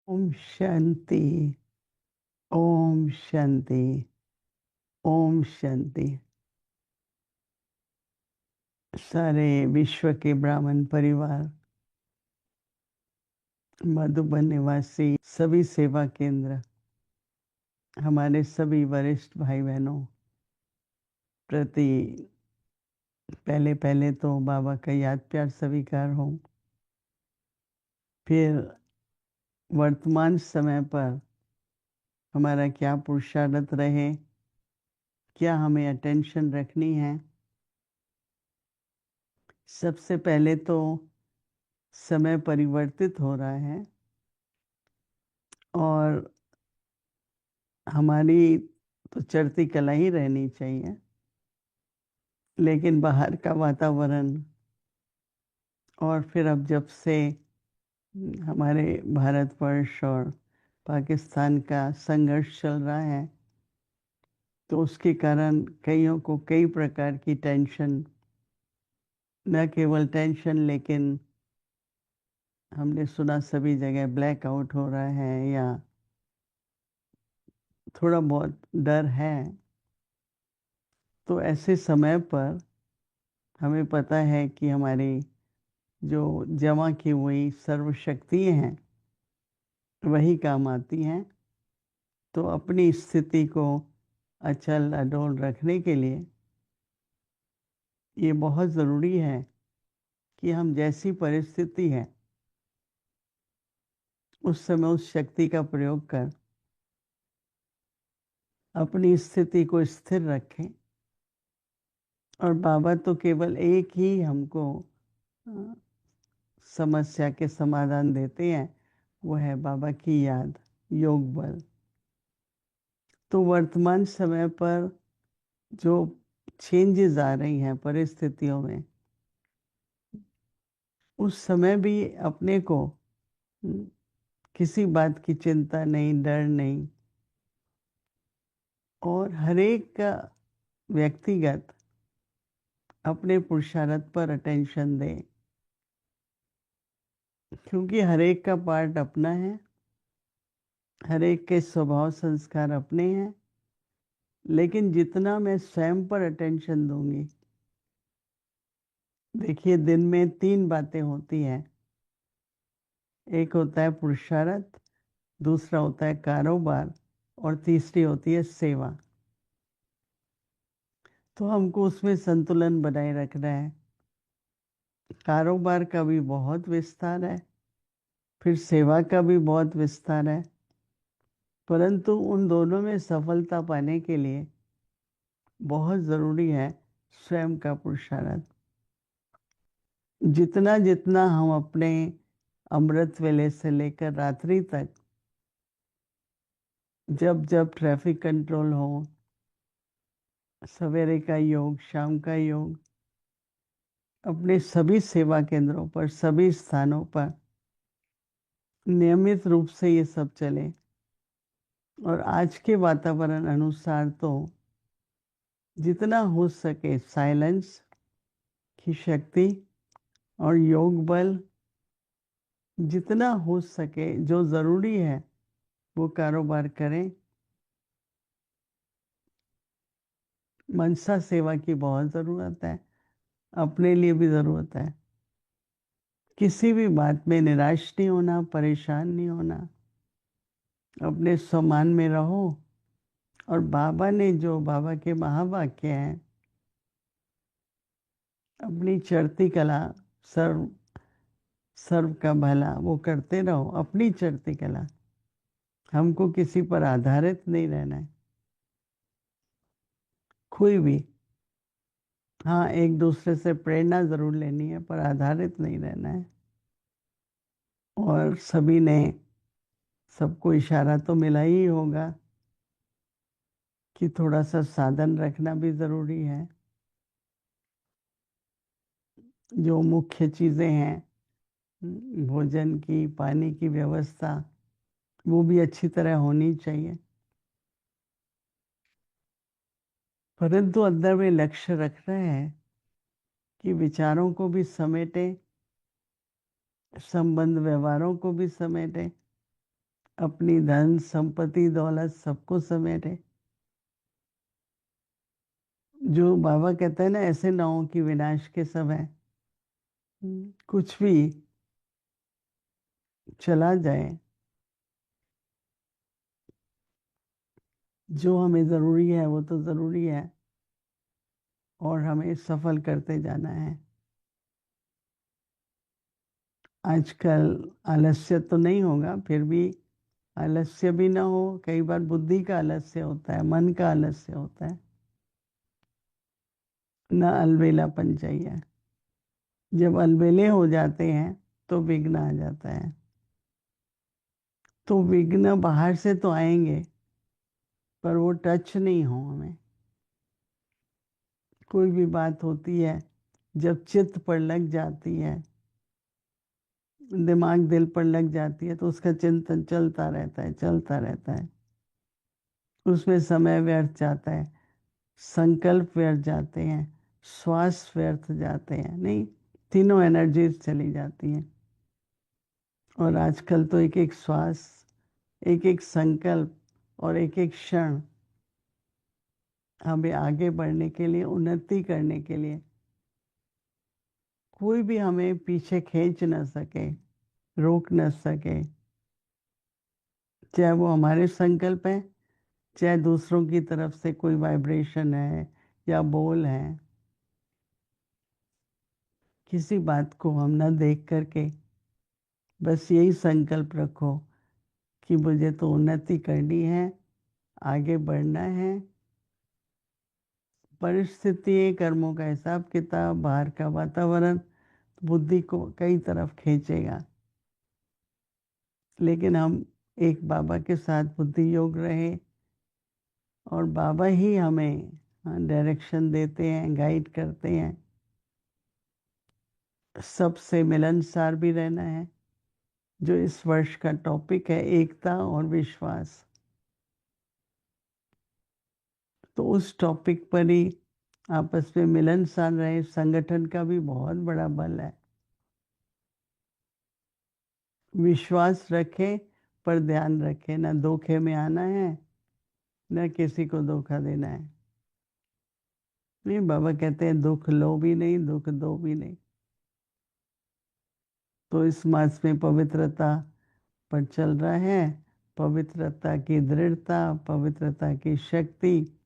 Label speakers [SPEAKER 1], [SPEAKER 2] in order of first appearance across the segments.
[SPEAKER 1] ओम शांति। ओम शांति। ओम शांति। सारे विश्व के ब्राह्मण परिवार, मधुबन निवासी सभी सेवा केंद्र, हमारे सभी वरिष्ठ भाई बहनों प्रति पहले पहले तो बाबा का याद प्यार स्वीकार हो। फिर वर्तमान समय पर हमारा क्या पुरुषार्थ रहे, क्या हमें अटेंशन रखनी है। सबसे पहले तो समय परिवर्तित हो रहा है और हमारी तो चढ़ती कला ही रहनी चाहिए, लेकिन बाहर का वातावरण और फिर अब जब से हमारे भारतवर्ष और पाकिस्तान का संघर्ष चल रहा है, तो उसके कारण कईयों को कई प्रकार की टेंशन, न केवल टेंशन लेकिन हमने सुना सभी जगह ब्लैकआउट हो रहा है या थोड़ा बहुत डर है। तो ऐसे समय पर हमें पता है कि हमारी जो जमा की हुई सर्वशक्तियाँ हैं वही काम आती हैं। तो अपनी स्थिति को अचल अडोल रखने के लिए ये बहुत ज़रूरी है कि हम जैसी परिस्थिति है उस समय उस शक्ति का प्रयोग कर अपनी स्थिति को स्थिर रखें। और बाबा तो केवल एक ही हमको समस्या के समाधान देते हैं, वो है बाबा की याद, योग बल। तो वर्तमान समय पर जो चेंजेस आ रही हैं परिस्थितियों में, उस समय भी अपने को किसी बात की चिंता नहीं, डर नहीं, और हर एक का व्यक्तिगत अपने पुरुषार्थ पर अटेंशन दें, क्योंकि हर एक का पार्ट अपना है, हर एक के स्वभाव संस्कार अपने हैं। लेकिन जितना मैं स्वयं पर अटेंशन दूंगी, देखिए दिन में 3 बातें होती हैं। एक होता है पुरुषार्थ, दूसरा होता है कारोबार और तीसरी होती है सेवा। तो हमको उसमें संतुलन बनाए रखना है। कारोबार का भी बहुत विस्तार है, फिर सेवा का भी बहुत विस्तार है, परंतु उन दोनों में सफलता पाने के लिए बहुत ज़रूरी है स्वयं का पुरुषार्थ। जितना जितना हम अपने अमृत वेले से लेकर रात्रि तक, जब जब ट्रैफिक कंट्रोल हो, सवेरे का योग, शाम का योग, अपने सभी सेवा केंद्रों पर, सभी स्थानों पर नियमित रूप से ये सब चले। और आज के वातावरण अनुसार तो जितना हो सके साइलेंस की शक्ति और योग बल, जितना हो सके जो ज़रूरी है वो कारोबार करें। मनसा सेवा की बहुत ज़रूरत है, अपने लिए भी ज़रूरत है। किसी भी बात में निराश नहीं होना, परेशान नहीं होना, अपने सम्मान में रहो। और बाबा ने जो बाबा के महावाक्य हैं, अपनी चढ़ती कला, सर्व सर्व का भला, वो करते रहो। अपनी चढ़ती कला, हमको किसी पर आधारित नहीं रहना है, कोई भी। हाँ, एक दूसरे से प्रेरणा ज़रूर लेनी है, पर आधारित नहीं रहना है। और सभी ने, सबको इशारा तो मिला ही होगा कि थोड़ा सा साधन रखना भी ज़रूरी है। जो मुख्य चीज़ें हैं, भोजन की, पानी की व्यवस्था, वो भी अच्छी तरह होनी चाहिए। परंतु अंदर में लक्ष्य रख रहे हैं कि विचारों को भी समेटे, संबंध व्यवहारों को भी समेटे, अपनी धन संपत्ति दौलत सबको समेटे। जो बाबा कहते हैं ना, ऐसे ना हो कि विनाश के समय कुछ भी चला जाए। जो हमें ज़रूरी है वो तो ज़रूरी है, और हमें सफल करते जाना है। आजकल आलस्य तो नहीं होगा, फिर भी आलस्य भी ना हो। कई बार बुद्धि का आलस्य होता है, मन का आलस्य होता है, ना अलबेलापन चाहिए। जब अलबेले हो जाते हैं तो विघ्न आ जाता है। तो विघ्न बाहर से तो आएंगे, पर वो टच नहीं हो हमें। कोई भी बात होती है, जब चित्त पर लग जाती है, दिमाग दिल पर लग जाती है, तो उसका चिंतन चलता रहता है, चलता रहता है। उसमें समय व्यर्थ जाता है, संकल्प व्यर्थ जाते हैं, श्वास व्यर्थ जाते हैं, नहीं, तीनों एनर्जीज चली जाती हैं। और आजकल तो एक एक श्वास, एक एक संकल्प और एक एक क्षण हमें आगे बढ़ने के लिए, उन्नति करने के लिए, कोई भी हमें पीछे खींच न सके, रोक न सके। चाहे वो हमारे संकल्प है, चाहे दूसरों की तरफ से कोई वाइब्रेशन है या बोल है। किसी बात को हम न देख करके बस यही संकल्प रखो कि मुझे तो उन्नति करनी है, आगे बढ़ना है। परिस्थिति, कर्मों का हिसाब किताब, बाहर का वातावरण बुद्धि को कई तरफ खींचेगा, लेकिन हम एक बाबा के साथ बुद्धि योग रहे, और बाबा ही हमें डायरेक्शन देते हैं, गाइड करते हैं। सबसे मिलनसार भी रहना है, जो इस वर्ष का टॉपिक है, एकता और विश्वास। तो उस टॉपिक पर ही आपस में मिलनसार रहे। संगठन का भी बहुत बड़ा बल है। विश्वास रखें, पर ध्यान रखें, ना धोखे में आना है, ना किसी को धोखा देना है। नहीं, बाबा कहते हैं दुख लो भी नहीं, दुख दो भी नहीं। तो इस मास में पवित्रता पर चल रहा है। पवित्रता की दृढ़ता, पवित्रता की शक्ति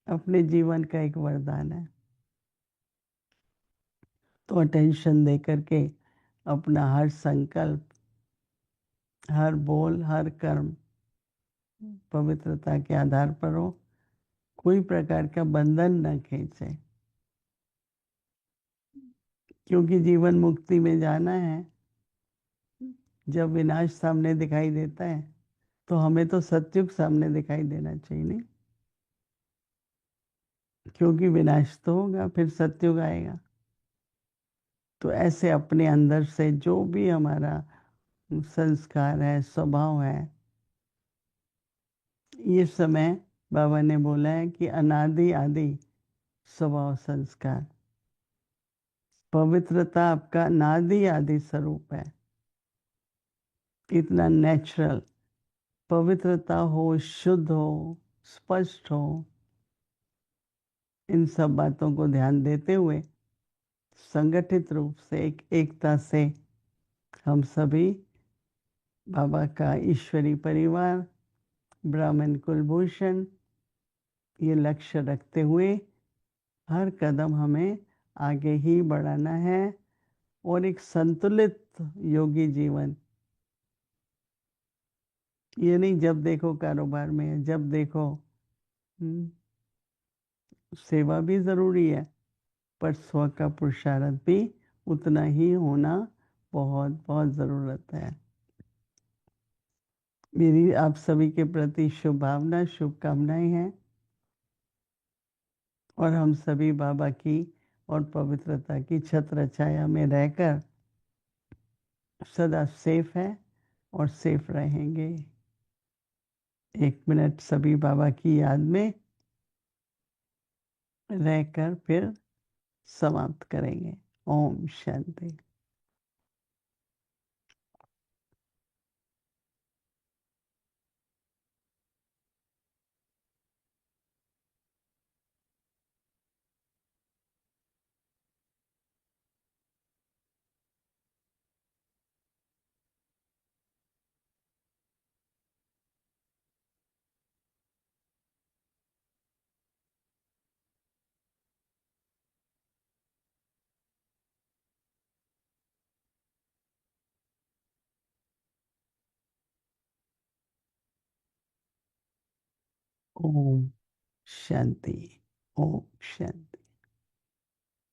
[SPEAKER 1] अपने जीवन का एक वरदान है। तो अटेंशन दे करके अपना हर संकल्प, हर बोल, हर कर्म पवित्रता के आधार पर हो। कोई प्रकार का बंधन न खींचे, क्योंकि जीवन मुक्ति में जाना है। जब विनाश सामने दिखाई देता है, तो हमें तो सत्युग सामने दिखाई देना चाहिए, नहीं? क्योंकि विनाश तो होगा, फिर सत्युग आएगा। तो ऐसे अपने अंदर से जो भी हमारा संस्कार है, स्वभाव है, ये समय बाबा ने बोला है कि अनादि आदि स्वभाव संस्कार। पवित्रता आपका अनादि आदि स्वरूप है। इतना नेचुरल पवित्रता हो, शुद्ध हो, स्पष्ट हो। इन सब बातों को ध्यान देते हुए संगठित रूप से, एक एकता से हम सभी बाबा का ईश्वरी परिवार, ब्राह्मण कुलभूषण, ये लक्ष्य रखते हुए हर कदम हमें आगे ही बढ़ाना है, और एक संतुलित योगी जीवन। ये नहीं जब देखो कारोबार में है, जब देखो। सेवा भी ज़रूरी है, पर स्व का पुरुषार्थ भी उतना ही होना बहुत बहुत ज़रूरत है। मेरी आप सभी के प्रति शुभ भावना, शुभकामनाएं हैं, और हम सभी बाबा की और पवित्रता की छत्र छाया में रहकर सदा सेफ है और सेफ रहेंगे। 1 मिनट सभी बाबा की याद में रहकर फिर समाप्त करेंगे। ओम शांति। ओम शांति। ओम शांति।